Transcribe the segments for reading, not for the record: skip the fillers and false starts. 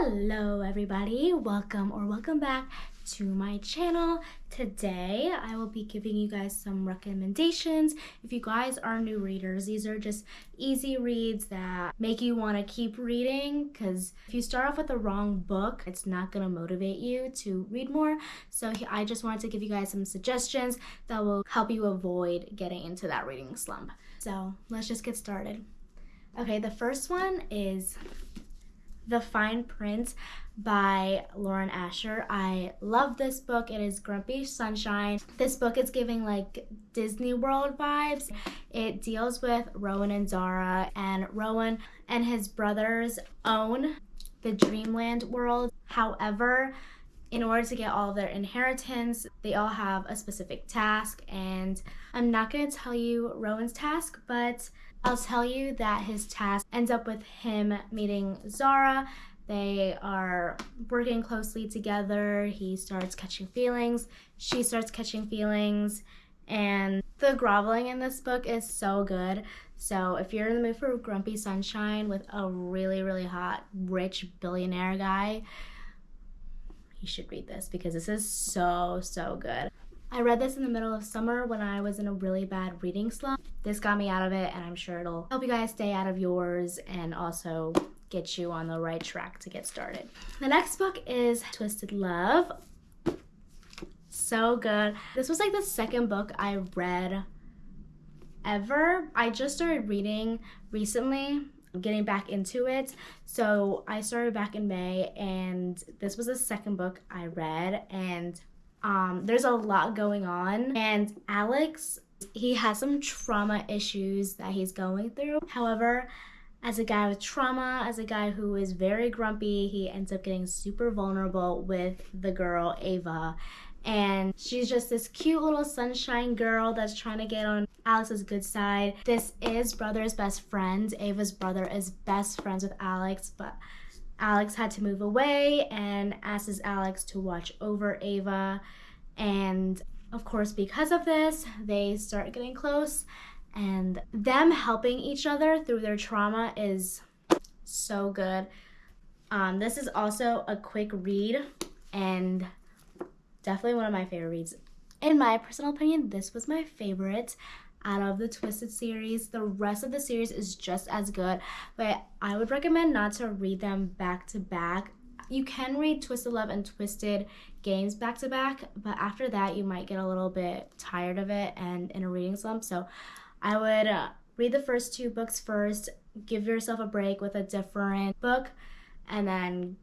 Hello everybody, welcome back to my channel. Today I will be giving you guys some recommendations. If you guys are new readers, these are just easy reads that make you want to keep reading, because if you start off with the wrong book, it's not going to motivate you to read more. So I just wanted to give you guys some suggestions that will help you avoid getting into that reading slump. So let's just get started. Okay, the first one is The Fine Print by Lauren Asher. I love this book. It is Grumpy Sunshine. This book is giving like Disney World vibes. It deals with Rowan and Zara, and Rowan and his brothers own the Dreamland world. However, in order to get all of their inheritance, they all have a specific task, and I'm not going to tell you Rowan's task, but I'll tell you that his task ends up with him meeting Zara. They are working closely together. He starts catching feelings. She starts catching feelings. And the groveling in this book is so good. So if you're in the mood for Grumpy Sunshine with a really, really hot, rich billionaire guy, you should read this because this is so, so good. I read this in the middle of summer when I was in a really bad reading slump. This got me out of it, and I'm sure it'll help you guys stay out of yours and also get you on the right track to get started. The next book is Twisted Love. So good. This was like the second book I read ever. I just started reading recently, getting back into it. So I started back in May, and this was the second book I read, and there's a lot going on, and Alex, he has some trauma issues that he's going through. However, as a guy with trauma, as a guy who is very grumpy, he ends up getting super vulnerable with the girl Ava, and she's just this cute little sunshine girl that's trying to get on Alex's good side. This is brother's best friend. Ava's brother is best friends with Alex, but Alex had to move away and asks Alex to watch over Ava. And of course, because of this, they start getting close, and them helping each other through their trauma is so good. This is also a quick read and definitely one of my favorite reads. In my personal opinion, this was my favorite out of the Twisted series. The rest of the series is just as good, but I would recommend not to read them back to back. You can read Twisted Love and Twisted Games back to back, but after that you might get a little bit tired of it and in a reading slump. So I would read the first two books first, give yourself a break with a different book, and then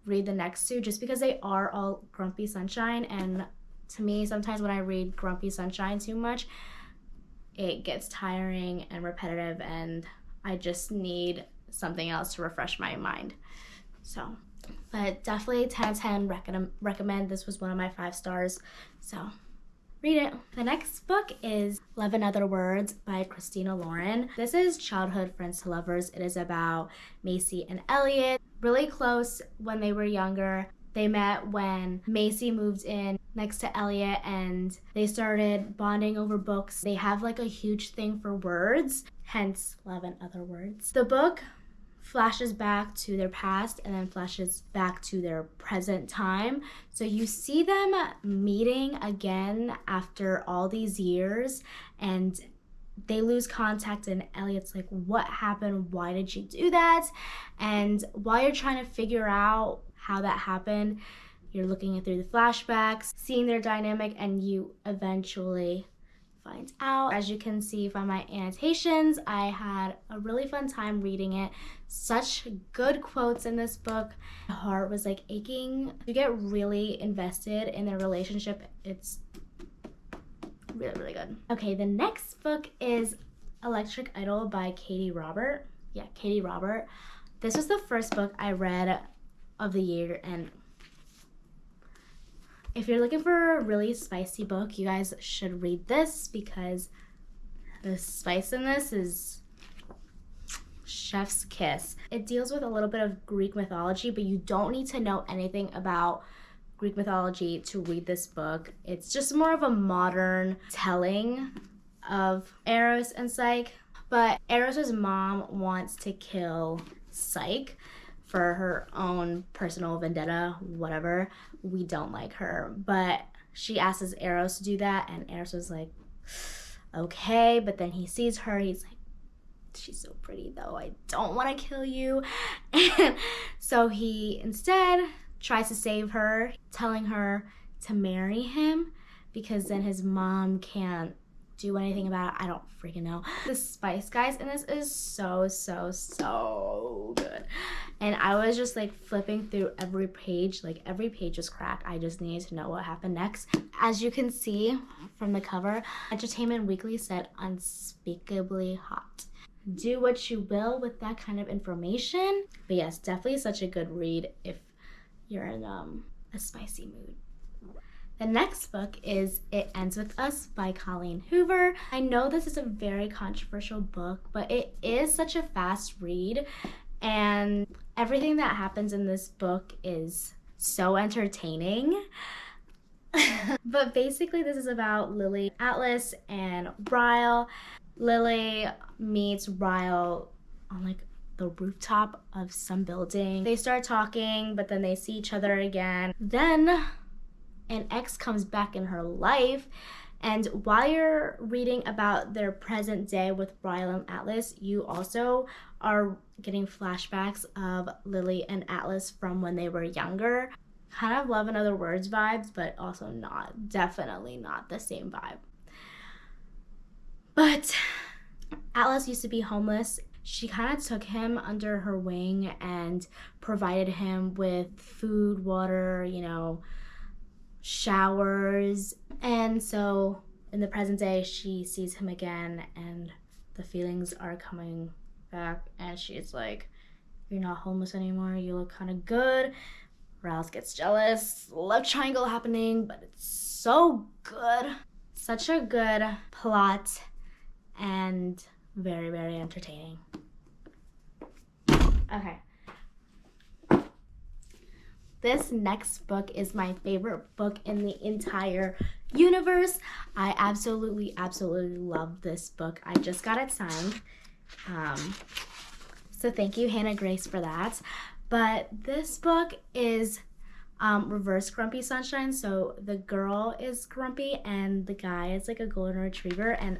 read the next two, just because they are all Grumpy Sunshine. And to me, sometimes when I read Grumpy Sunshine too much, it gets tiring and repetitive, and I just need something else to refresh my mind. So, but definitely 10 out of 10 recommend. This was one of my 5 stars, so read it. The next book is Love in Other Words by Christina Lauren. This is childhood friends to lovers. It is about Macy and Elliot, really close when they were younger. They met when Macy moved in next to Elliot, and they started bonding over books. They have like a huge thing for words, hence Love in Other Words. The book flashes back to their past and then flashes back to their present time. So you see them meeting again after all these years, and they lose contact, and Elliot's like, what happened? Why did you do that? And while you're trying to figure out how that happened, you're looking at through the flashbacks, seeing their dynamic, and you eventually find out. As you can see from my annotations, I had a really fun time reading it. Such good quotes in this book. My heart was like aching. You get really invested in their relationship. It's really, really good. Okay, the next book is Electric Idol by Katie Robert. Yeah, Katie Robert. This was the first book I read of the year, and if you're looking for a really spicy book, you guys should read this, because the spice in this is chef's kiss. It deals with a little bit of Greek mythology, but you don't need to know anything about Greek mythology to read this book. It's just more of a modern telling of Eros and Psyche, but Eros' mom wants to kill Psyche for her own personal vendetta, whatever, we don't like her. But she asks Eros to do that, and Eros was like, okay. But then he sees her, he's like, she's so pretty though, I don't want to kill you. And so he instead tries to save her, telling her to marry him because then his mom can't do anything about it. I don't freaking know. The spice, guys, in this is so good. And I was just like flipping through every page, like every page was cracked. I just needed to know what happened next. As you can see from the cover, Entertainment Weekly said unspeakably hot. Do what you will with that kind of information. But yes, definitely such a good read if you're in a spicy mood. The next book is It Ends With Us by Colleen Hoover. I know this is a very controversial book, but it is such a fast read, and everything that happens in this book is so entertaining. But basically this is about Lily, Atlas, and Ryle. Lily meets Ryle on like the rooftop of some building. They start talking, but then they see each other again. Then an ex comes back in her life, and while you're reading about their present day with Ryle and Atlas, you also are getting flashbacks of Lily and Atlas from when they were younger. Kind of Love in Other Words vibes, but also not. Definitely not the same vibe. But Atlas used to be homeless. She kind of took him under her wing and provided him with food, water, you know, showers. And so in the present day, she sees him again and the feelings are coming back, and she's like, you're not homeless anymore, you look kind of good. Rouse gets jealous, love triangle happening, but it's so good. Such a good plot and very entertaining. Okay. This next book is my favorite book in the entire universe. I absolutely love this book. I just got it signed. So thank you, Hannah Grace, for that. But this book is reverse Grumpy Sunshine. So the girl is grumpy and the guy is like a golden retriever, and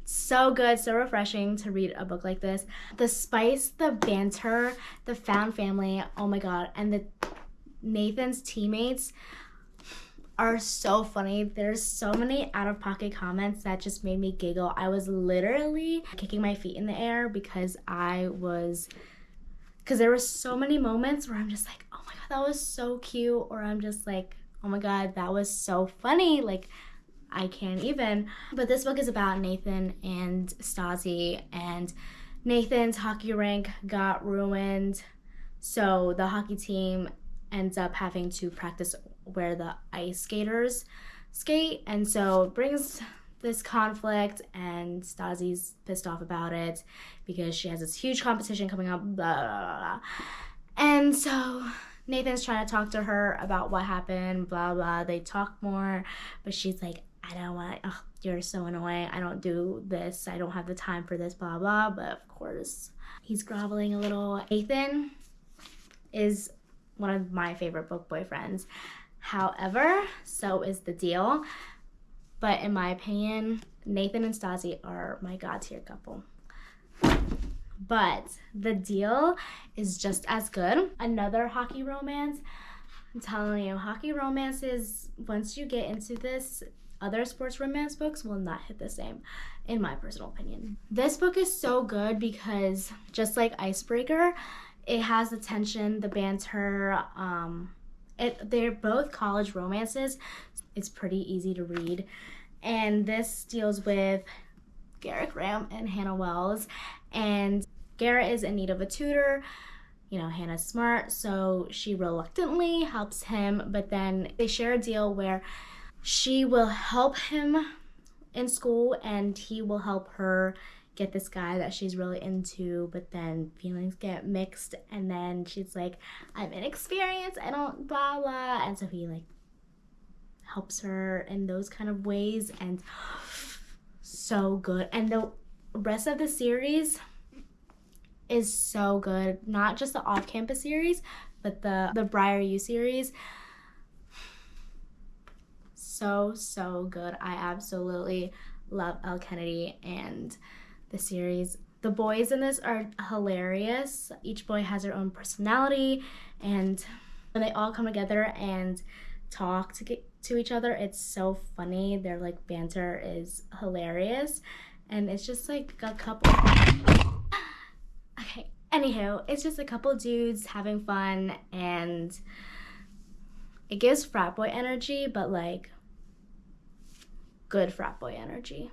so good, so refreshing to read a book like this. The spice, the banter, the found family, oh my god, and the Nathan's teammates are so funny. There's so many out-of-pocket comments that just made me giggle. I was literally kicking my feet in the air because there were so many moments where I'm just like, oh my god, that was so cute, or I'm just like, oh my god, that was so funny, like I can't even. But this book is about Nathan and Stassi, and Nathan's hockey rink got ruined, so the hockey team ends up having to practice where the ice skaters skate, and so it brings this conflict, and Stassi's pissed off about it because she has this huge competition coming up, blah, blah, blah, blah. And so Nathan's trying to talk to her about what happened, blah, blah. They talk more, but she's like, I don't want, you're so annoying. I don't do this. I don't have the time for this, blah, blah. But of course, he's groveling a little. Nathan is one of my favorite book boyfriends. However, so is the deal. But in my opinion, Nathan and Stassi are my god tier couple. But the deal is just as good. Another hockey romance. I'm telling you, hockey romances, once you get into this, other sports romance books will not hit the same, in my personal opinion. This book is so good because just like Icebreaker, it has the tension, the banter. They're both college romances. It's pretty easy to read. And this deals with Garrett Graham and Hannah Wells. And Garrett is in need of a tutor. You know, Hannah's smart, so she reluctantly helps him, but then they share a deal where she will help him in school and he will help her get this guy that she's really into, but then feelings get mixed, and then she's like, I'm inexperienced, I don't blah blah, and so he like helps her in those kind of ways, and so good. And the rest of the series is so good. Not just the off-campus series, but the Briar U series. So good. I absolutely love Elle Kennedy and the series. The boys in this are hilarious. Each boy has their own personality, and when they all come together and talk to each other, it's so funny. Their like banter is hilarious, and it's just like a couple. Okay, anywho, it's just a couple dudes having fun, and it gives frat boy energy, but like good frat boy energy.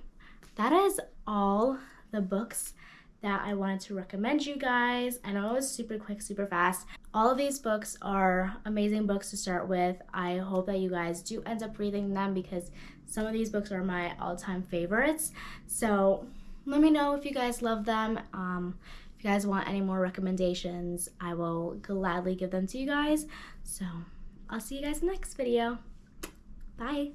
That is all the books that I wanted to recommend you guys. I know it was super quick, super fast. All of these books are amazing books to start with. I hope that you guys do end up reading them because some of these books are my all-time favorites. So let me know if you guys love them. If you guys want any more recommendations, I will gladly give them to you guys. So I'll see you guys in the next video. Bye.